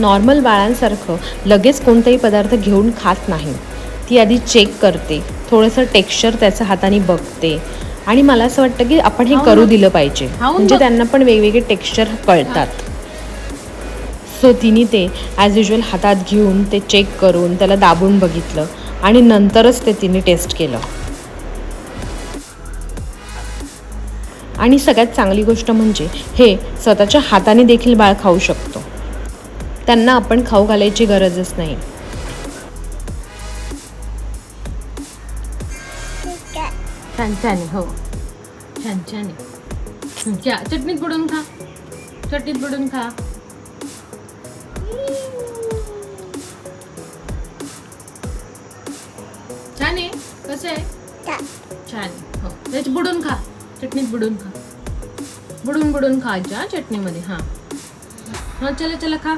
Normal बाळांसारखं लगेच कोणताही पदार्थ घेऊन खात नाही. ती आधी चेक करते, थोडंसं टेक्स्चर त्याच्या हाताने बघते आणि मला असं वाटतं की आपण हे करू दिलं पाहिजे, म्हणजे त्यांना पण वेगवेगळे टेक्स्चर कळतात. सो तिने ते ॲज युजल हातात घेऊन ते चेक करून त्याला दाबून बघितलं आणि नंतरच ते तिने टेस्ट केलं. आणि सगळ्यात चांगली गोष्ट म्हणजे हे स्वतःच्या हाताने देखील बाळ खाऊ शकतो. त्यांना आपण खाऊ घालायची गरजच नाही. छान छान आहे. हो छान छान आहे. चटणीत बुडून खा, चटणीत बुडून खा. छान आहे. कसं आहे? छान. हो त्याची बुडून खा, चटणीत बुडून खा, बुडून बुडून खायच्या चटणीमध्ये. हां हां चला चला खा.